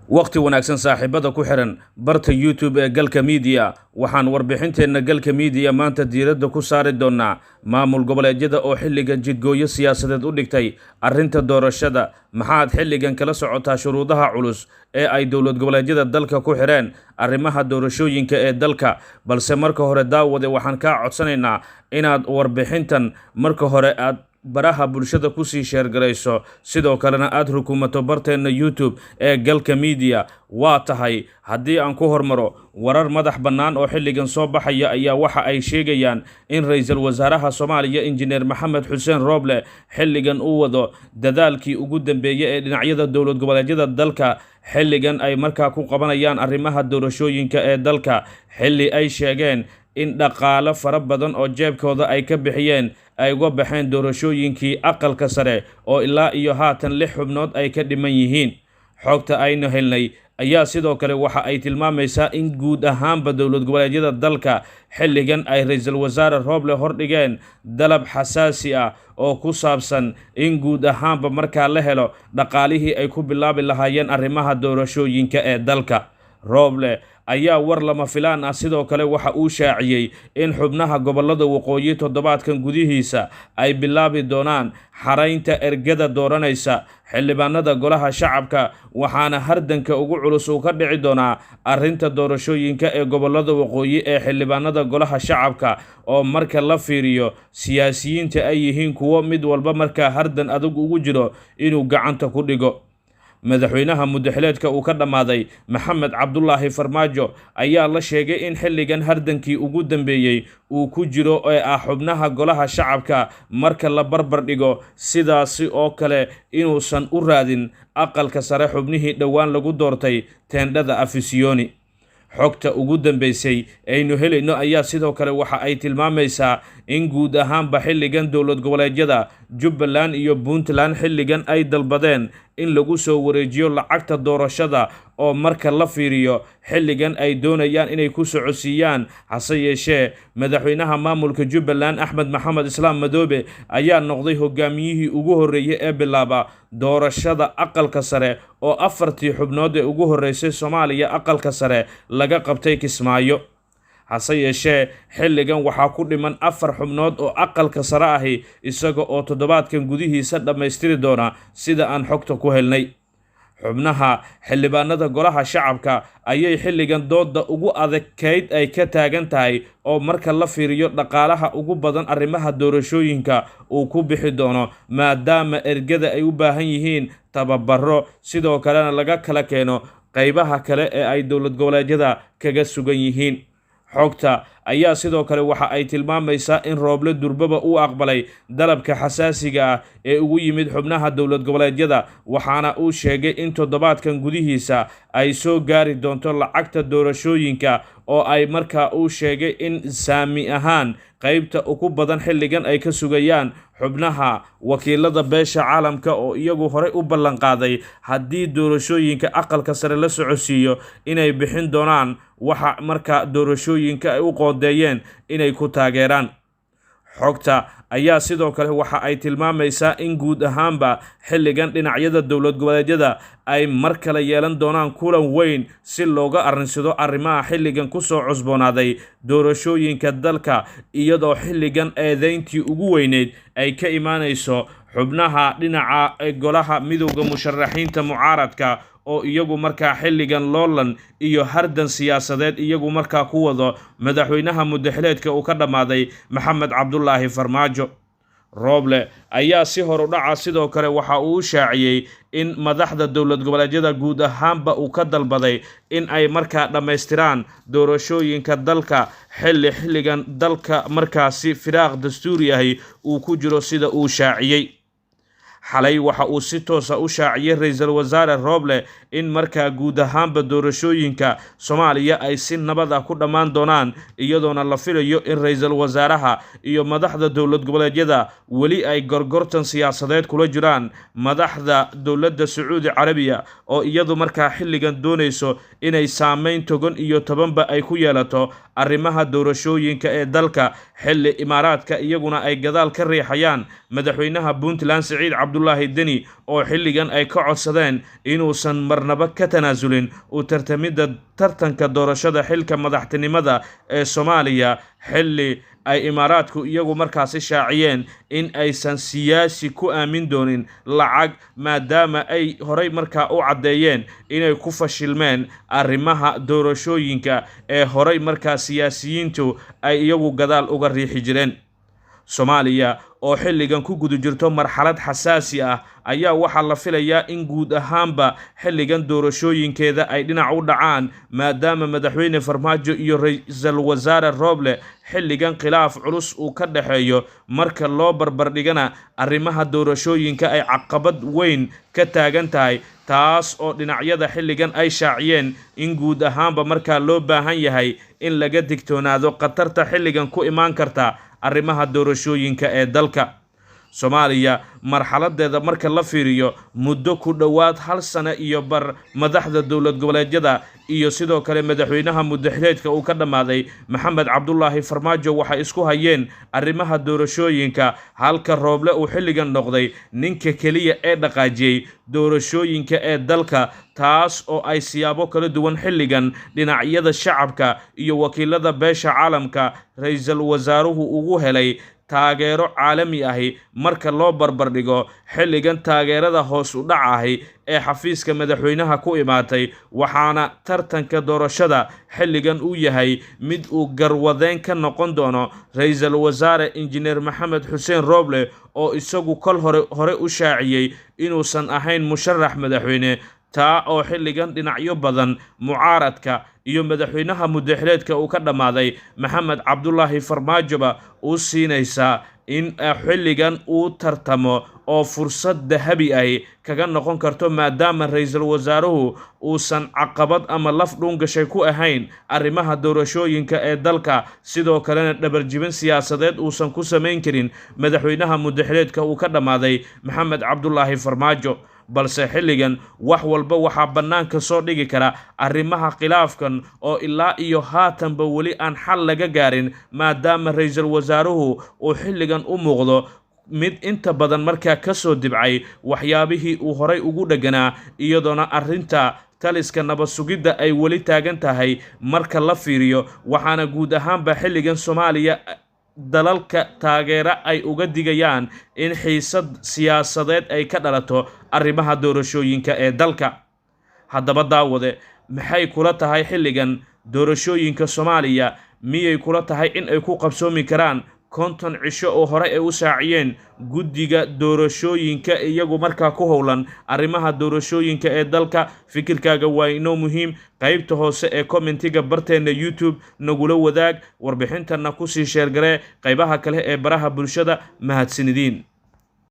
waqti wanaagsan saaxiibada ku xiran barta YouTube ee Galka Media waxaan warbixinteena Galka Media maanta diiradda ku saari doonaa maamul goboleedyada oo xilligan jidgooyo siyaasadeed u dhigtay arrinta doorashada maxaad xilligan kala socotaa shuruudaha culus ee ay dowlad goboleedyada dalka ku xireen arrimaha doorashooyinka ee dalka balse marka hore daawade waxaan ka codsanaynaa inaad warbixintan marka hore aad baraha bulshada ku sii share garayso sidoo kalena aad rukumato barteena YouTube ee Galka Media waa tahay haddii aan ku hormaro warar madax bannaan oo xilligan soo baxaya ayaa waxa ay sheegayaan in ra'iisul wasaaraha Soomaaliya injineer Maxamed Xuseen Roble xilligan uu wado dadaalkii ugu dambeeyay ee dhinacyada dowlad goboleedyada dalka xilligan ay markaa ku qabanayaan arrimaha doorashooyinka ee dalka xilli ay sheegeen in dhaqaale fara badan oo jeebkooda ay ka bixiyeen ay uga baxeen doorashooyinkii aqalka sare oo ilaa iyo haatan 6 xubnood ay ka dhiman yihiin xogta aynu helnay ayaa sidoo kale waxa ay tilmaamaysaa in guud ahaanba dowlad goboleedyada dalka xilligan ay ra'iisul wasaare Roble hordhigeen dalab xasaasi ah oo ku saabsan in guud ahaanba marka la helo dhaqaalihii ay ku bilaabi lahaayeen arrimaha doorashooyinka ee dalka Roble ayaa war lama filaan ah sidoo kale waxa uu shaaciyay in xubnaha gobolada waqooyi toddobaadkan gudihiisa ay bilaabi doonaan xaraynta ergada dooranaysa xildhibaanada golaha shacabka waxaana hardanka ugu culus uu ka dhici doonaa arrinta doorashooyinka ee gobolada waqooyi ee xildhibaanada golaha shacabka oo marka la fiiriyo siyaasiyiinta ay yihiin kuwo mid walba markaa hardan adag ugu jiro inuu gacanta ku dhigo madaxweynaha mudaxileedka uu ka dhamaaday Maxamed Cabdullaahi Farmaajo ayaa la sheegay in xilligan hardankii ugu dambeeyay uu ku jiro ee xubnaha golaha shacabka marka la barbar dhigo sidaasi oo kale inuusan u raadin aqalka sare xubnihii dhowaan lagu doortay teendhada Afisiyoni xogta ugu dambeysay aynu helayno ayaa sidoo kale waxa ay tilmaamaysaa in guud ahaanba xilligan dowlad goboleedyada Jubbaland iyo Puntland xilligan ay dalbadeen in lagu soo wareejiyo lacagta doorashada oo marka la fiiriyo xilligan ay doonayaan inay ku socodsiiyaan hase yeeshee madaxweynaha maamulka Jubbaland Axmed Maxamed Islaam Madoobe ayaa noqday hogaamiyihii ugu horeeyay ee bilaaba doorashada aqalka sare oo 4 xubnood ee ugu horeysay Soomaaliya aqalka sare laga qabtay Kismaayo hase yeeshee xilligan waxaa ku dhiman 4 xubnood oo aqalka sare ahi isaga oo toddobaadkan gudihiisa dhammaystiri doona sida aan xogta ku helnay xubnaha xildhibaanada golaha shacabka ayay xilligan dooda ugu adkeyd ay ka taagan tahay oo marka la fiiriyo dhaqaalaha ugu badan arrimaha doorashooyinka uu ku bixi doono maadaama ergada ay u baahan yihiin tababaro sidoo kalena laga kala keeno qaybaha kale ee ay dowlad goboleedyada kaga sugan yihiin xogta ayaa sidoo kale waxa ay tilmaamaysaa in Roble durbaba uu aqbalay dalabka xasaasiga ah ee ugu yimid xubnaha dowlad goboleedyada waxaana uu sheegay in toddobaadkan gudihiisa ay soo gaari doonto lacagta doorashooyinka oo ay markaa uu sheegay in saami ahaan qaybta ugu badan xilligan ay ka sugayaan xubnaha wakiilada beesha caalamka oo iyagu hore u ballan qaaday haddii doorashooyinka aqalka sare la socodsiiyo inay bixin doonaan waxa markaa doorashooyinka ay u qoodeeyeen inay ku taageeraan xogta ayaa sidoo kale waxa ay tilmaamaysaa in guud ahaanba xilligan dhinacyada dowlad goboleedyada ay mar kale yeelan doonaan kulan weyn si looga arrinsado arrimaha xilligan ku soo cusboonaaday doorashooyinka dalka iyadoo xilligan eedeyntii ugu weyneed ay ka imaanayso xubnaha dhinaca golaha midowga musharaxiinta mucaaradka oo iyagu markaa xilligan loolan iyo hardan siyaasadeed iyagu markaa ku wado madaxweynaha mudaxileedka uu ka dhamaaday Maxamed Cabdullaahi Farmaajo Roble ayaa si hor u dhaca sidoo kale waxa uu shaaciyay in madaxda dowlad goboleedyada guud ahaanba uu ka dalbaday in ay markaa dhammaystiraan doorashooyinka dalka xilligan dalka markaasi firaaq dastuuri ah uu ku jiro sida uu shaaciyay xalay waxa uu si toos ah u shaaciyay ra'iisul wasaare Roble in markaa guud ahaanba doorashooyinka Soomaaliya ay si nabad ah ku dhamaan doonaan iyadoona la filayo in ra'iisul wasaaraha iyo madaxda dowlad goboleedyada wali ay gorgortan siyaasadeed kula jiraan madaxda dowladda Sacuudi Carabiya oo iyadu markaa xilligan doonayso inay saameyn togan iyo tobanba ay ku yeelato arrimaha doorashooyinka ee dalka xilli imaaraadka iyaguna ay gadaal ka riixayaan madaxweynaha Puntland Siciid Cabdullaahi Deni oo xilligan ay ka codsadeen inuusan marnaba ka tanaasulin u tartanka doorashada xilka madaxtinimada ee Soomaaliya xilli ay imaaraadku iyagu markaasi shaaciyeen in aysan siyaasi ku aamin doonin lacag maadaama ay horay markaa u cadeeyeen inay ku fashilmeen arrimaha doorashooyinka ee horay markaa siyaasiyiintu ay iyagu gadaal uga riixi jireen. Soomaaliya oo xilligan ku guda jirto marxalad xasaasi ah ayaa waxaa la filayaa in guud ahaanba xilligan doorashooyinkeeda ay dhinac u dhacaan maadaama madaxweyne Farmaajo iyo ra'iisul wasaare Roble xilligan khilaaf culus uu ka dhaxeeyo marka loo barbardhigana arrimaha doorashooyinka ay caqabad weyn ka taagan tahay taas oo dhinacyada xilligan ay shaaciyeen in guud ahaanba markaa loo baahan yahay in laga digtoonaado khatarta xilligan ku imaan karta arrimaha doorashooyinka ee dalka. Soomaaliya marxaladeeda marka la fiiriyo muddo ku dhowaad 1 sano iyo bar madaxda dowlad goboleedyada iyo sidoo kale madaxweynaha muddaxileedka uu ka dhamaaday Maxamed Cabdullaahi Farmaajo waxay isku hayeen arrimaha doorashooyinka halka Roble uu xilligan noqday ninka kaliya ee dhaqaajiyay doorashooyinka ee dalka taas oo ay siyaabo kala duwan xilligan dhinacyada shacabka iyo wakiilada beesha caalamka ra'iisul wasaaruhu ugu helay taageero caalami ahi marka loo barbardhigo xilligan taageerada hoos u dhac ahi ee xafiiska madaxweynaha ku imaatay waxaana tartanka doorashada xilligan uu yahay mid uu garwadeen ka noqon doono ra'iisul wasaare injineer Maxamed Xuseen Roble oo isagu kol hore u shaaciyay inuusan ahayn musharax madaxweyne taa oo xilligan dhinacyo badan mucaaradka iyo madaxweynaha muddaxileedka uu ka dhamaaday Maxamed Cabdullaahi Farmaajo uu siinaysa in xilligan uu tartamo oo fursad dahabi ah kaga noqon karto maadaama ra'iisul wasaaruhu uusan caqabad ama laf dhungashay ku ahayn arrimaha doorashooyinka ee dalka sidoo kalena dhabarjibin siyaasadeed uusan ku sameyn karin madaxweynaha muddaxileedka uu ka dhamaaday Maxamed Cabdullaahi Farmaajo balse xilligan wax walba waxaa banaanka soo dhigi kara arrimaha khilaafkan oo ilaa iyo haatanba weli aan xal laga gaarin maadaama ra'iisul wasaaruhu uu xilligan u muuqdo mid inta badan markaa ka soo dibcay waxyaabihii uu horay ugu dhaganaa iyadoona arrinta taliska nabad sugidda ay weli taagan tahay marka la fiiriyo waxaana guud ahaanba xilligan Soomaaliya dalalka taageera ay uga digayaan in xiisad siyaasadeed ay ka dhalato arrimaha doorashooyinka ee dalka. Haddaba daawade maxay kula tahay xilligan doorashooyinka Soomaaliya miyay kula tahay in ay ku qabsoomi karaan 50 cisho oo hore ay u shaaciyeen guddiga doorashooyinka iyagu markaa ku howlan arrimaha doorashooyinka ee dalka? Fikirkaaga waa inoo muhiim qaybta hoose ee commentiga barteena YouTube nagula wadaag warbixintana ku sii sheer garee qaybaha kale ee baraha bulshada mahadsanidin.